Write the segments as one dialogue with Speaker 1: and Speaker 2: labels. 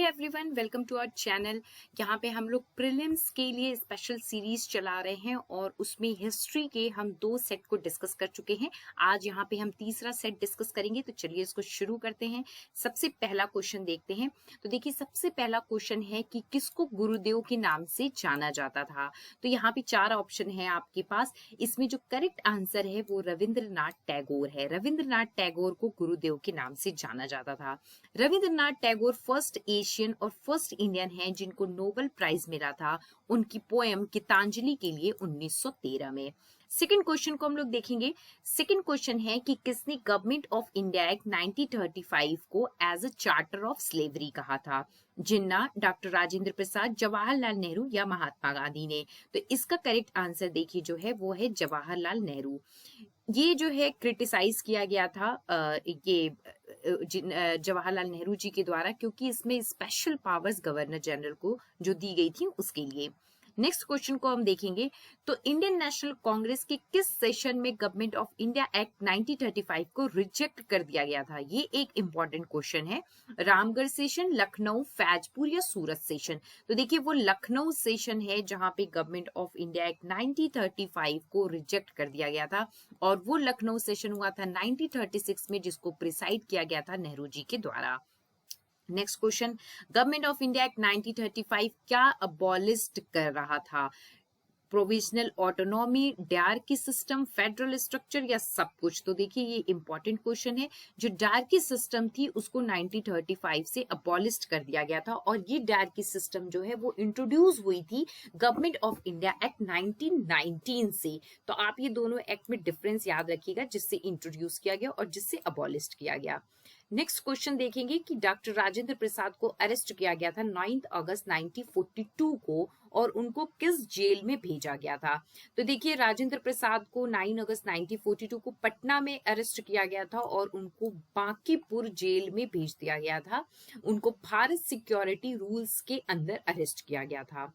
Speaker 1: Everyone, welcome to our channel. यहाँ पे हम लोग प्रीलिम्स के लिए स्पेशल सीरीज चला रहे हैं और उसमें हिस्ट्री के हम 2 सेट को डिस्कस कर चुके हैं। आज यहाँ पे हम तीसरा सेट डिस्कस करेंगे, तो चलिए इसको शुरू करते हैं। सबसे पहला क्वेश्चन देखते हैं। तो देखिए, सबसे पहला क्वेश्चन है कि किसको गुरुदेव के नाम से जाना जाता था। तो यहाँ पे 4 ऑप्शन है आपके पास। इसमें जो करेक्ट आंसर है वो रविंद्रनाथ टैगोर है। रविंद्रनाथ टैगोर को गुरुदेव के नाम से जाना जाता था। रविंद्रनाथ टैगोर फर्स्ट एशियन और फर्स्ट इंडियन हैं जिनको नोबेल प्राइज मिला था उनकी पोएम गीतांजलि के लिए 1913 में। सेकंड क्वेश्चन को हम लोग देखेंगे। सेकंड क्वेश्चन है कि किसने गवर्नमेंट ऑफ इंडिया एक्ट 1935 को as a charter of slavery कहा था। जिन्ना, डॉक्टर राजेंद्र प्रसाद, जवाहरलाल नेहरू या महात्मा गांधी ने। तो इसका करेक्ट आंसर देखिए जो है वो है जवाहरलाल नेहरू। ये जो है क्रिटिसाइज किया गया था जवाहरलाल नेहरू जी के द्वारा, क्योंकि इसमें स्पेशल पावर्स गवर्नर जनरल को जो दी गई थी उसके लिए। नेक्स्ट क्वेश्चन को हम देखेंगे। तो इंडियन नेशनल कांग्रेस के किस सेशन में गवर्नमेंट ऑफ इंडिया एक्ट 1935 को रिजेक्ट कर दिया गया था। ये एक इंपॉर्टेंट क्वेश्चन है। रामगढ़ सेशन, लखनऊ, फैजपुर या सूरत सेशन। तो देखिए, वो लखनऊ सेशन है जहां पे गवर्नमेंट ऑफ इंडिया एक्ट 1935 को रिजेक्ट कर दिया गया था, और वो लखनऊ सेशन हुआ था 1936 में, जिसको प्रिसाइड किया गया था नेहरू जी के द्वारा। Next question, government of India Act 1935 क्या अबॉलिस्ट कर रहा था। Provisional autonomy, dyarchy system, federal structure या सब कुछ। तो देखिए, ये इंपॉर्टेंट क्वेश्चन है। जो डायरकी सिस्टम थी उसको 1935 से अबॉलिस्ट कर दिया गया था, और ये डायरकी सिस्टम जो है वो इंट्रोड्यूस हुई थी गवर्नमेंट ऑफ इंडिया एक्ट 1919 से। तो आप ये दोनों एक्ट में डिफरेंस याद रखिएगा, जिससे इंट्रोड्यूस किया गया और जिससे अबॉलिस्ट किया गया। नेक्स्ट क्वेश्चन देखेंगे कि डॉक्टर राजेंद्र प्रसाद को अरेस्ट किया गया था 9 अगस्त 1942 को, और उनको किस जेल में भेजा गया था। तो देखिए, राजेंद्र प्रसाद को 9 अगस्त 1942 को पटना में अरेस्ट किया गया था और उनको बांकीपुर जेल में भेज दिया गया था। उनको भारत सिक्योरिटी रूल्स के अंदर अरेस्ट किया गया था।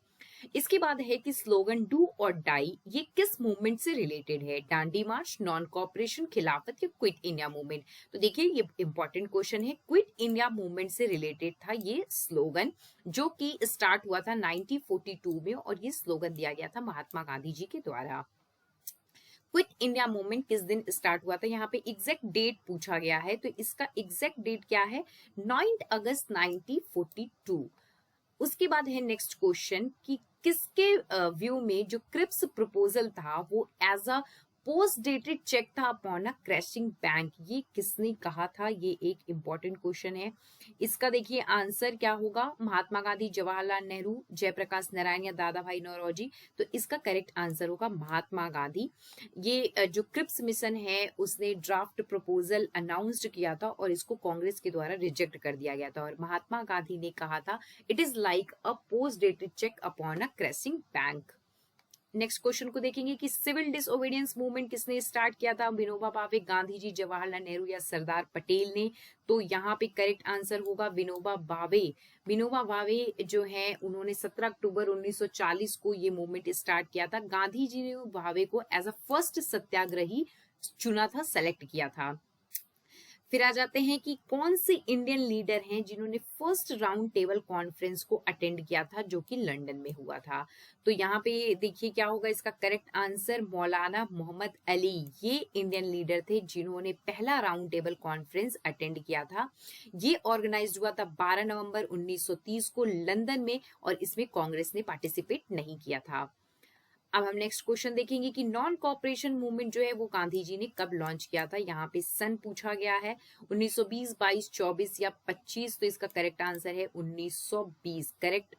Speaker 1: इसके बाद है कि स्लोगन डू और डाई ये किस मूवमेंट से रिलेटेड है। डांडी मार्च, नॉन कॉपरेशन, खिलाफत या क्विट इंडिया मूवमेंट। तो देखिए, ये इंपॉर्टेंट क्वेश्चन है। क्विट इंडिया मूवमेंट से रिलेटेड था ये स्लोगन, जो कि स्टार्ट हुआ था 1942 में, और ये स्लोगन दिया गया था महात्मा गांधी जी के द्वारा। क्विट इंडिया मूवमेंट किस दिन स्टार्ट हुआ था, यहाँ पे एग्जैक्ट डेट पूछा गया है। तो इसका एग्जैक्ट डेट क्या है, 9 अगस्त 1942। उसके बाद है नेक्स्ट क्वेश्चन कि किसके व्यू में जो क्रिप्स प्रपोजल था वो as a post dated cheque था अपॉन अ क्रैशिंग बैंक। ये किसने कहा था, ये एक इंपॉर्टेंट क्वेश्चन है। इसका देखिए आंसर क्या होगा, महात्मा गांधी, जवाहरलाल नेहरू, जयप्रकाश नारायण या दादा भाई नौरोजी। तो इसका करेक्ट आंसर होगा महात्मा गांधी। ये जो क्रिप्स मिशन है उसने ड्राफ्ट प्रपोजल अनाउंस्ड किया था और इसको कांग्रेस के द्वारा रिजेक्ट कर दिया गया था, और महात्मा गांधी ने कहा था it is like a post dated check upon a crashing bank. Next question को देखेंगे कि सिविल डिसओबीडियंस मूवमेंट किसने स्टार्ट किया था। विनोबा भावे, गांधी जी, जवाहरलाल नेहरू या सरदार पटेल ने। तो यहाँ पे करेक्ट आंसर होगा विनोबा भावे। विनोबा भावे जो है उन्होंने 17 अक्टूबर 1940 को ये मूवमेंट स्टार्ट किया था। गांधी जी ने भावे को एज अ फर्स्ट सत्याग्रही चुना था, सेलेक्ट किया था। फिर आ जाते हैं कि कौन से इंडियन लीडर हैं जिन्होंने फर्स्ट राउंड टेबल कॉन्फ्रेंस को अटेंड किया था, जो कि लंदन में हुआ था। तो यहाँ पे देखिए क्या होगा इसका करेक्ट आंसर, मौलाना मोहम्मद अली। ये इंडियन लीडर थे जिन्होंने पहला राउंड टेबल कॉन्फ्रेंस अटेंड किया था। ये ऑर्गेनाइज हुआ था 12 नवंबर 1930 को लंदन में, और इसमें कांग्रेस ने पार्टिसिपेट नहीं किया था। अब हम नेक्स्ट क्वेश्चन देखेंगे कि नॉन कॉपरेशन मूवमेंट जो है वो गांधी जी ने कब लॉन्च किया था। यहाँ पे सन पूछा गया है, 1920, 22, 24 या 25। तो इसका करेक्ट आंसर है 1920। करेक्ट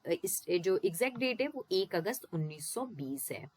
Speaker 1: जो एग्जैक्ट डेट है वो 1 अगस्त 1920 है।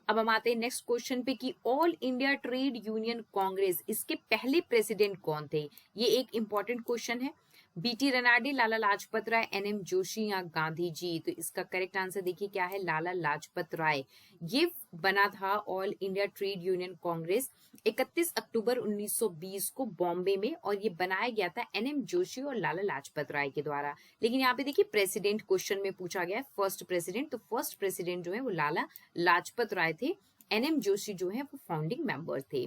Speaker 1: अब हम आते हैं नेक्स्ट क्वेश्चन पे कि all India trade union Congress, इसके पहले प्रेसिडेंट कौन थे। ये एक इंपॉर्टेंट क्वेश्चन है। बीटी रनाडे, लाला लाजपत राय, एनएम जोशी या गांधी जी। तो इसका करेक्ट आंसर देखिए क्या है, लाला लाजपत राय। ये बना था all India trade union Congress 31 अक्टूबर 1920 को बॉम्बे में, और ये बनाया गया था एनएम जोशी और लाला लाजपत राय के द्वारा। लेकिन यहाँ पे देखिए प्रेसिडेंट क्वेश्चन में पूछा गया है फर्स्ट प्रेसिडेंट, तो फर्स्ट प्रेसिडेंट जो है वो लाला लाजपत राय थे। एनएम जोशी जो है वो फाउंडिंग मेंबर थे।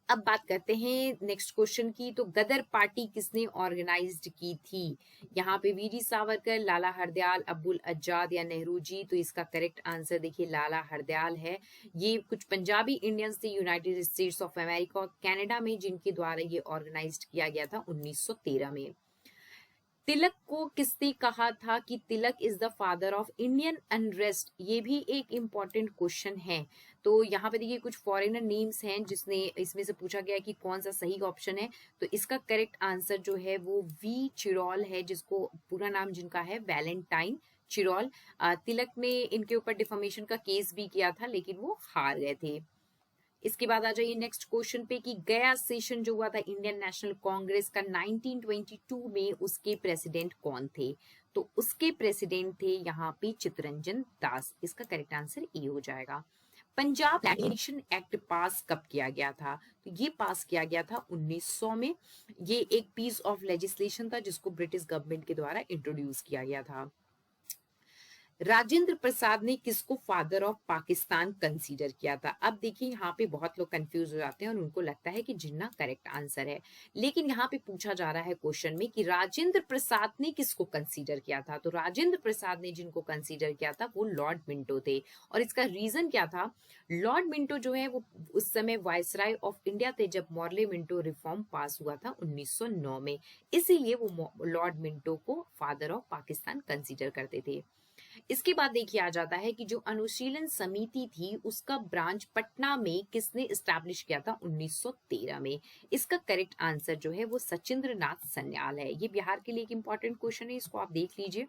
Speaker 1: अब बात करते हैं नेक्स्ट क्वेश्चन की। तो गदर पार्टी किसने ऑर्गेनाइज्ड की थी? यहाँ पे वीर सावरकर, लाला हरदयाल, अब्दुल अज्जाद या नेहरू जी। तो इसका करेक्ट आंसर देखिए लाला हरदयाल है। ये कुछ पंजाबी इंडियंस थे यूनाइटेड स्टेट्स ऑफ अमेरिका और कनाडा में, जिनके द्वारा ये ऑर्गेनाइज्ड किया गया था 1913 में। तिलक को किसने कहा था कि Tilak is the father of Indian unrest? ये भी एक इम्पॉर्टेंट क्वेश्चन है। तो यहाँ पे देखिए कुछ फॉरेनर नेम्स हैं जिसने इसमें से पूछा गया है कि कौन सा सही ऑप्शन है। तो इसका करेक्ट आंसर जो है वो वी चिरोल है, जिसको पूरा नाम जिनका है वैलेंटाइन चिरोल। तिलक ने इनके ऊपर डिफॉर्मेशन का केस भी किया था, लेकिन वो हार गए थे। इसके बाद आ जाइए नेक्स्ट क्वेश्चन पे कि गया सेशन जो हुआ था इंडियन नेशनल कांग्रेस का 1922 में, उसके प्रेसिडेंट कौन थे? तो उसके प्रेसिडेंट थे यहाँ पे चित्तरंजन दास। इसका करेक्ट आंसर ए हो जाएगा। पंजाब लैंड एक्ट पास कब किया गया था? तो ये पास किया गया था 1900 में। ये एक पीस ऑफ लेजिस्लेशन था जिसको ब्रिटिश गवर्नमेंट के द्वारा इंट्रोड्यूस किया गया था। राजेंद्र प्रसाद ने किसको फादर ऑफ पाकिस्तान कंसीडर किया था? अब देखिए यहाँ पे बहुत लोग कंफ्यूज हो जाते हैं और उनको लगता है कि जिन्ना करेक्ट आंसर है, लेकिन यहाँ पे पूछा जा रहा है क्वेश्चन में कि राजेंद्र प्रसाद ने किसको कंसीडर किया था। तो राजेंद्र प्रसाद ने जिनको कंसीडर किया था वो लॉर्ड मिंटो थे। और इसका रीजन क्या था? लॉर्ड मिंटो जो है वो उस समय वायसराय ऑफ इंडिया थे जब मॉर्ले मिंटो रिफॉर्म पास हुआ था 1909 में, इसीलिए वो लॉर्ड मिंटो को फादर ऑफ पाकिस्तान कंसीडर करते थे। इसके बाद देखिए आ जाता है कि जो अनुशीलन समिति थी उसका ब्रांच पटना में किसने स्टैब्लिश किया था 1913 में? इसका करेक्ट आंसर जो है वो सचिंद्र नाथ सन्याल है। ये बिहार के लिए एक इंपॉर्टेंट क्वेश्चन है, इसको आप देख लीजिए।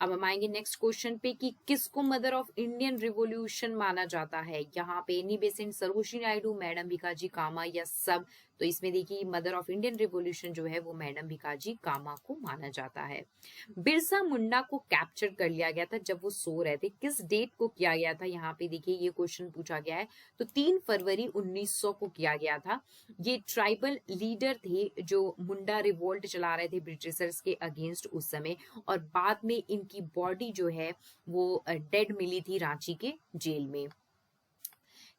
Speaker 1: अब हम आएंगे नेक्स्ट क्वेश्चन पे कि किसको मदर ऑफ इंडियन रिवॉल्यूशन माना जाता है? यहाँ पे Annie Besant, Sarojini Naidu, madam Bhikaji Cama या सब? तो इसमें देखिए मदर ऑफ इंडियन रिवॉल्यूशन जो है वो मैडम भिकाजी कामा को माना जाता है। बिरसा मुंडा को कैप्चर कर लिया गया था जब वो सो रहे थे, किस डेट को किया गया था? यहाँ पे देखिए ये क्वेश्चन पूछा गया है। तो 3 फरवरी 1900 को किया गया था। ये ट्राइबल लीडर थे जो मुंडा रिवोल्ट चला रहे थे ब्रिटिशर्स के अगेंस्ट उस समय, और बाद में इनकी बॉडी जो है वो डेड मिली थी रांची के जेल में।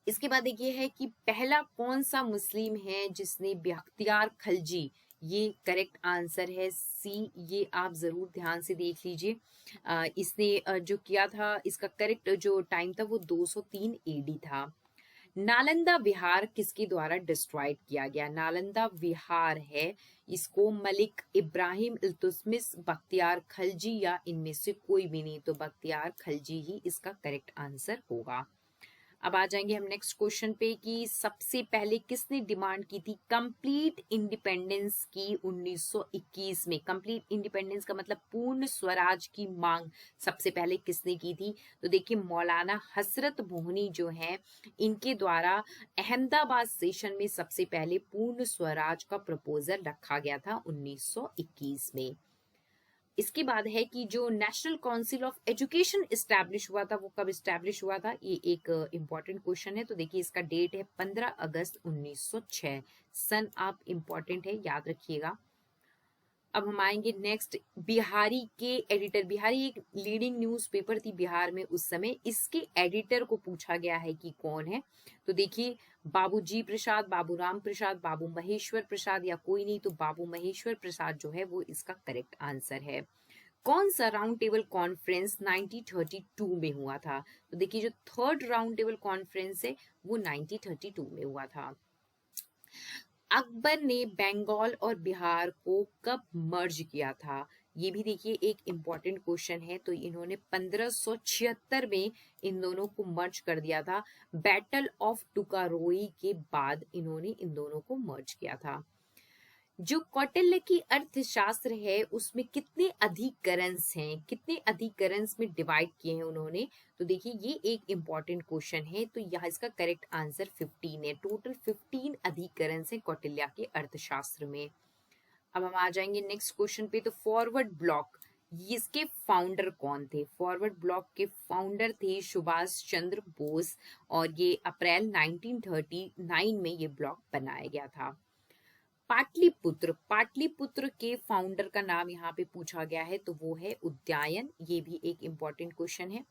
Speaker 1: इसके बाद देखिए है कि पहला कौन सा मुस्लिम है जिसने बख्तियार खलजी, ये करेक्ट आंसर है सी, ये आप जरूर ध्यान से देख लीजिए। इसने जो किया था, इसका करेक्ट जो टाइम था वो 203 एडी था। नालंदा विहार किसके द्वारा डिस्ट्रॉयड किया गया? नालंदा विहार है, इसको मलिक इब्राहिम इल्तुतमिश, बख्तियार खलजी या इनमें से कोई भी नहीं। तो बख्तियार खलजी ही इसका करेक्ट आंसर होगा। अब आ जाएंगे हम नेक्स्ट क्वेश्चन पे कि सबसे पहले किसने डिमांड की थी कंप्लीट इंडिपेंडेंस की 1921 में? कंप्लीट इंडिपेंडेंस का मतलब पूर्ण स्वराज की मांग सबसे पहले किसने की थी? तो देखिए मौलाना हसरत मोहनी जो है, इनके द्वारा अहमदाबाद सेशन में सबसे पहले पूर्ण स्वराज का प्रपोजल रखा गया था 1921 में। इसके बाद है कि जो national council of education establish हुआ था वो कब एस्टैब्लिश हुआ था? ये एक इंपॉर्टेंट क्वेश्चन है। तो देखिए इसका डेट है 15 अगस्त 1906। सन आप इंपॉर्टेंट है, याद रखिएगा। अब हम आएंगे नेक्स्ट, बिहारी के एडिटर, बिहारी एक लीडिंग न्यूज़पेपर थी बिहार में उस समय, इसके एडिटर को पूछा गया है कि कौन है? तो देखिए बाबूजी प्रसाद, बाबू राम प्रसाद, बाबू महेश्वर प्रसाद या कोई नहीं। तो बाबू महेश्वर प्रसाद जो है वो इसका करेक्ट आंसर है। कौन सा राउंड टेबल कॉन्फ्रेंस 1932 में हुआ था? तो देखिए जो थर्ड राउंड टेबल कॉन्फ्रेंस है वो 1932 में हुआ था। अकबर ने बंगाल और बिहार को कब मर्ज किया था? ये भी देखिए एक इम्पॉर्टेंट क्वेश्चन है। तो इन्होंने 1576 में इन दोनों को मर्ज कर दिया था। बैटल ऑफ टुकारोई के बाद इन्होंने इन दोनों को मर्ज किया था। जो कौटिल्य की अर्थशास्त्र है उसमें कितने अधिकरंस हैं, कितने अधिकरंस में डिवाइड किए हैं उन्होंने? तो देखिए ये एक इंपॉर्टेंट क्वेश्चन है। तो यहाँ इसका करेक्ट आंसर 15 है। टोटल 15 अधिकरंस हैं कौटिल्य के अर्थशास्त्र में। अब हम आ जाएंगे नेक्स्ट क्वेश्चन पे। तो फॉरवर्ड ब्लॉक, इसके फाउंडर कौन थे? फॉरवर्ड ब्लॉक के फाउंडर थे सुभाष चंद्र बोस, और ये अप्रैल 1939 में ये ब्लॉक बनाया गया था। पाटलिपुत्र, पाटलिपुत्र के फाउंडर का नाम यहाँ पे पूछा गया है, तो वो है उदयन। ये भी एक इंपॉर्टेंट क्वेश्चन है।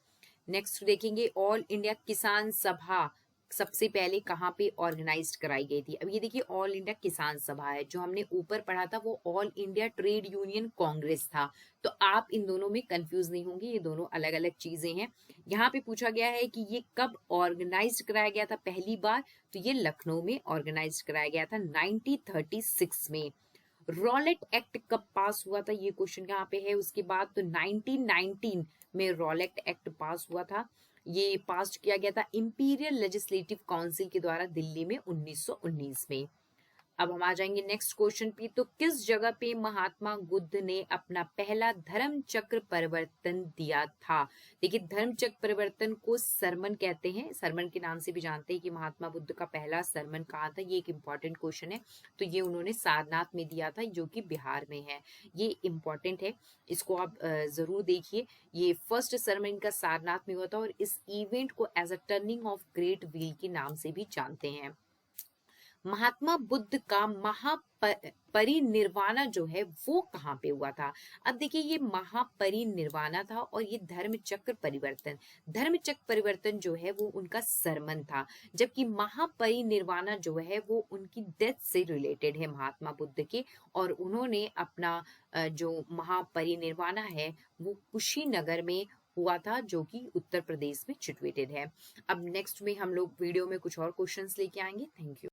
Speaker 1: नेक्स्ट देखेंगे ऑल इंडिया किसान सभा सबसे पहले कहाँ पे ऑर्गेनाइज्ड कराई गई थी? अब ये देखिए ऑल इंडिया किसान सभा है, जो हमने ऊपर पढ़ा था वो all India trade union Congress था। तो आप इन दोनों में कंफ्यूज नहीं होंगे, ये दोनों अलग अलग चीजें हैं। यहाँ पे पूछा गया है कि ये कब ऑर्गेनाइज्ड कराया गया था पहली बार, तो ये लखनऊ में ऑर्गेनाइज्ड कराया गया था 1936 में। रॉलेट एक्ट कब पास हुआ था, ये क्वेश्चन यहाँ पे है। उसके बाद तो 1919 में रॉलेट एक्ट पास हुआ था। ये पास किया गया था इंपीरियल लेजिस्लेटिव काउंसिल के द्वारा दिल्ली में 1919 में। अब हम आ जाएंगे नेक्स्ट क्वेश्चन पे। तो किस जगह पे महात्मा बुद्ध ने अपना पहला धर्म चक्र परिवर्तन दिया था? देखिए धर्म चक्र परिवर्तन को सरमन कहते हैं, सरमन के नाम से भी जानते हैं कि महात्मा बुद्ध का पहला सरमन कहाँ था। ये एक इम्पॉर्टेंट क्वेश्चन है। तो ये उन्होंने सारनाथ में दिया था, जो कि बिहार में है। ये इम्पॉर्टेंट है, इसको आप जरूर देखिए। ये फर्स्ट सरमन का सारनाथ में हुआ था और इस इवेंट को as a turning of great wheel के नाम से भी जानते हैं। महात्मा बुद्ध का महापरिनिर्वाण जो है वो कहाँ पे हुआ था? अब देखिए ये महापरिनिर्वाण था और ये धर्म चक्र परिवर्तन, धर्म चक्र परिवर्तन जो है वो उनका सरमन था, जबकि महापरिनिर्वाण जो है वो उनकी डेथ से रिलेटेड है महात्मा बुद्ध के। और उन्होंने अपना जो महापरिनिर्वाण है वो कुशीनगर में हुआ था, जो कि उत्तर प्रदेश में सिचुएटेड है। अब नेक्स्ट में हम लोग वीडियो में कुछ और क्वेश्चंस लेके आएंगे। Thank you.